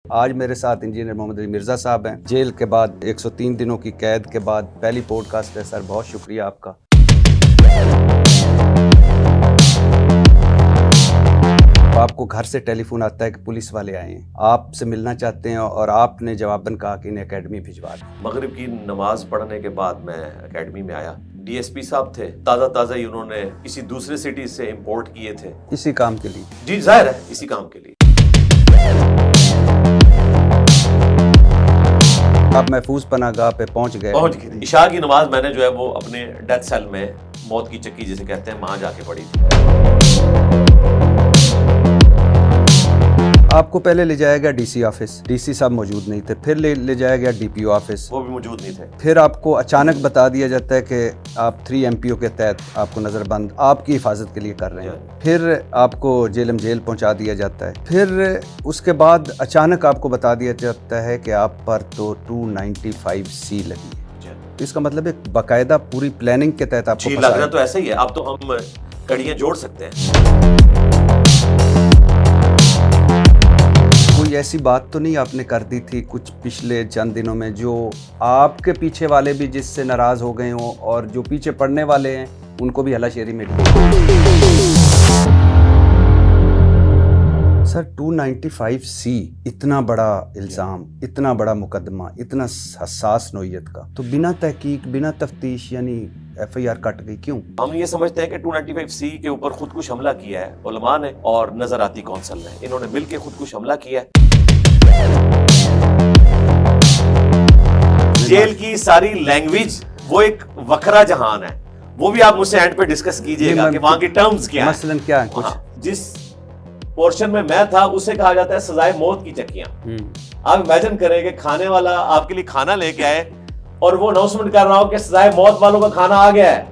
आज मेरे साथ इंजीनियर मोहम्मद अली मिर्ज़ा साहब हैं। जेल के बाद 103 दिनों की कैद के बाद पहली पॉडकास्ट है। सर बहुत शुक्रिया आपका। आपको घर से टेलीफोन आता है कि पुलिस वाले आए हैं, आपसे मिलना चाहते हैं और आपने जवाबन कहा कि इन्हें एकेडमी भिजवा दें। मगरिब की नमाज पढ़ने के बाद मैं एकेडमी में आया। डीएसपी साहब थे, ताज़ा ही उन्होंने किसी दूसरे सिटी से इंपोर्ट किए थे। इसी काम के लिए? जी जाहिर है, इसी काम के लिए। आप महफूज पनागाह पे पहुंच गए। इशा की नमाज मैंने जो है वो अपने डेथ सेल में, मौत की चक्की जिसे कहते हैं, वहां जाके पढ़ी थी। आपको पहले ले जाया गया डीसी ऑफिस, डीसी साहब मौजूद नहीं थे। फिर ले जाया गया डीपीओ ऑफिस, वो भी मौजूद नहीं थे। फिर आपको अचानक बता दिया जाता है कि आप 3 MPO के तहत आपको नज़रबंद आपकी हिफाजत के लिए कर रहे हैं। फिर आपको जेल पहुंचा दिया जाता है। फिर उसके बाद अचानक आपको बता दिया जाता है कि आप पर तो 295C लगी है। इसका मतलब है बाकायदा पूरी प्लानिंग के तहत आपको लग रहा तो ऐसा ही है। अब तो हम कड़ियां जोड़ सकते हैं। कोई ऐसी बात तो नहीं आपने कर दी थी कुछ पिछले चंद दिनों में जो आपके पीछे वाले भी जिससे नाराज हो गए हों और जो पीछे पड़ने वाले हैं उनको भी हलाशेरी मिल गई? सर 295C, इतना बड़ा इल्ज़ाम, इतना बड़ा मुकदमा, इतना हसास नौइयत का, तो बिना तहकीक, बिना तफ्तीश यानी FIR कट गई क्यों? हम ये समझते हैं कि 295C के ऊपर खुदकुश हमला किया है उलमा ने और नजराती कौंसिल ने। इन्होंने मिलकर खुदकुश हमला किया है। जेल की सारी लैंग्वेज वो एक वखरा जहान है। वो भी आप मुझसे एंड पे डिस्कस कीजिएगा कि वहां की टर्म्स क्या है। मसलन क्या है? कुछ जिस पोर्शन में मैं था उसे कहा जाता है सजाए मौत की चक्कियां। आप इमेजिन करें कि खाने वाला आपके लिए खाना लेके आए और वो अनाउंसमेंट कर रहा हो कि सजाए मौत वालों का खाना आ गया है।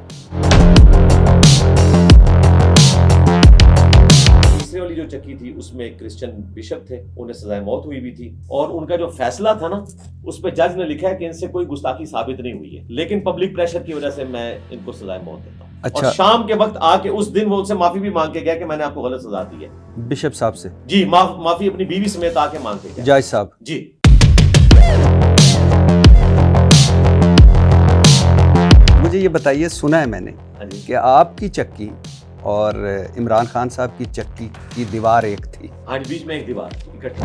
तीसरी वाली जो चक्की थी उसमें एक क्रिश्चियन बिशप थे, उन्हें सजाए मौत हुई भी थी और उनका जो फैसला था ना उस पे जज ने लिखा है कि इनसे कोई गुस्ताखी साबित नहीं हुई है, लेकिन पब्लिक प्रेशर की वजह से मैं इनको सजाए मौत देता हूँ। अच्छा। और शाम के वक्त आके उस दिन वो उनसे माफी भी मांग के गया कि मैंने आपको गलत सजा दी है। बिशप साहब से? जी, माफी अपनी बीवी समेत आके मांग के गया। जज साहब जी। मुझे ये बताइए, सुना है मैंने कि आपकी चक्की और इमरान खान साहब की चक्की की दीवार एक थी। हाँ, बीच में एक दीवार इकट्ठी।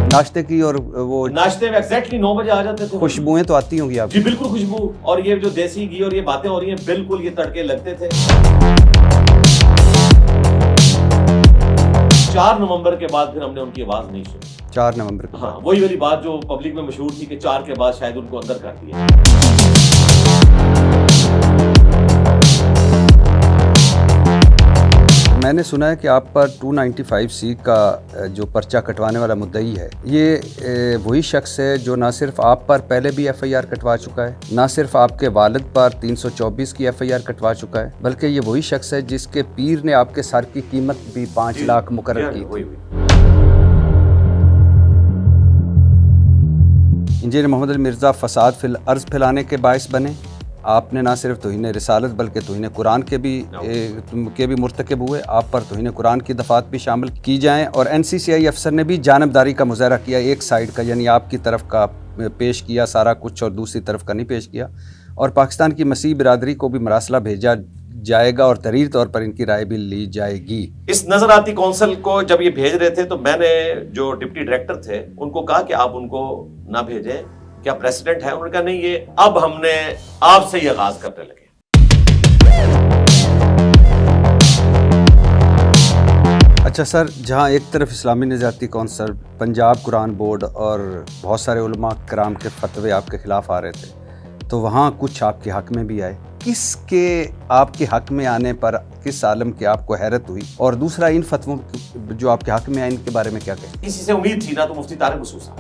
नाश्ते की और वो नाश्ते में एग्जैक्टली 9 बजे आ जाते थे। खुशबुएं तो आती होंगी आपकी? जी बिल्कुल, खुशबू और ये जो देसी घी और ये बातें हो रही हैं, बिल्कुल ये तड़के लगते थे। 4 नवंबर के बाद फिर हमने उनकी आवाज नहीं सुनी। 4 नवंबर को? हाँ, वही वाली बात जो पब्लिक में मशहूर थी कि 4 के बाद शायद उनको अंदर कर दिया। मैंने सुना है कि आप पर 295C का जो पर्चा कटवाने वाला मुद्दई है, ये वही शख्स है जो ना सिर्फ आप पर पहले भी FIR कटवा चुका है, ना सिर्फ आपके वालिद पर 324 की FIR कटवा चुका है, बल्कि ये वही शख्स है जिसके पीर ने आपके सर की कीमत भी 5 लाख मुकर्रर की थी। इंजीनियर मोहम्मद अली मिर्ज़ा फसाद फिल अर्ज़ फैलाने के बायस बने। आपने ना सिर्फ तौहीन रिसालत बल्कि तौहीन कुरान के भी मुर्तकिब हुए। आप पर तौहीन कुरान की दफ़ात भी शामिल की जाएं और NCCI अफसर ने भी जानबदारी का मुज़ाहरा किया, एक साइड का यानी आपकी तरफ का पेश किया सारा कुछ और दूसरी तरफ का नहीं पेश किया। और पाकिस्तान की मसीह बिरादरी को भी मरासला भेजा जाएगा और तहरीर तौर पर इनकी राय भी ली जाएगी। इस नजराती कौंसिल को जब ये भेज रहे थे तो मैंने जो डिप्टी डायरेक्टर थे उनको कहा कि आप उनको ना भेजें, क्या प्रेसिडेंट है? उन्होंने कहा नहीं, ये अब हमने आपसे ही आगाज करने लगे। अच्छा सर, जहां एक तरफ इस्लामी निजाती कौंसिल, पंजाब कुरान बोर्ड और बहुत सारे उलमा कराम के फतवे आपके खिलाफ आ रहे थे, तो वहाँ कुछ आपके हक में भी आए। किसके आपके हक में आने पर किस आलम की आपको हैरत हुई? और दूसरा, इन फतवों जो आपके हक में आए इनके बारे में क्या कहें? किसी से उम्मीद थी ना तो मुफ्ती तारिक बसूर साहब।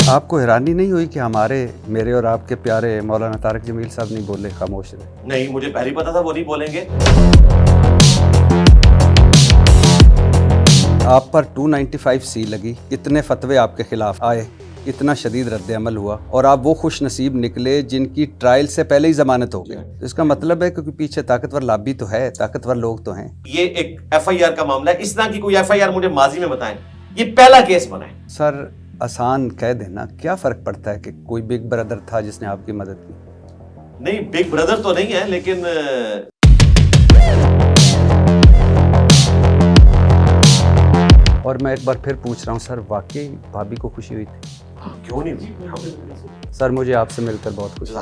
आपको हैरानी नहीं हुई कि मेरे और आपके प्यारे मौलाना तारिक जमील साहब नहीं बोले, खामोश रहे? नहीं, मुझे पहले पता था वो नहीं बोलेंगे। आप पर 295C लगी, इतने फतवे आपके खिलाफ आए, इतना शदीद रद्द अमल हुआ और आप वो खुश नसीब निकले जिनकी ट्रायल से पहले ही जमानत हो गई। तो इसका मतलब है क्योंकि पीछे ताकतवर लॉबी तो है, ताकतवर लोग तो हैं। ये एक FIR का मामला है, इस तरह की कोई FIR मुझे माजी में बताएं, ये पहला केस बना है। सर आसान कह देना, क्या फ़र्क पड़ता है कि कोई बिग ब्रदर था जिसने आपकी मदद की? नहीं, बिग ब्रदर तो नहीं है, लेकिन और मैं एक बार फिर पूछ रहा हूँ सर, वाकई भाभी को खुशी हुई थी? क्यों नहीं हुई? सर मुझे आपसे मिलकर बहुत खुशी।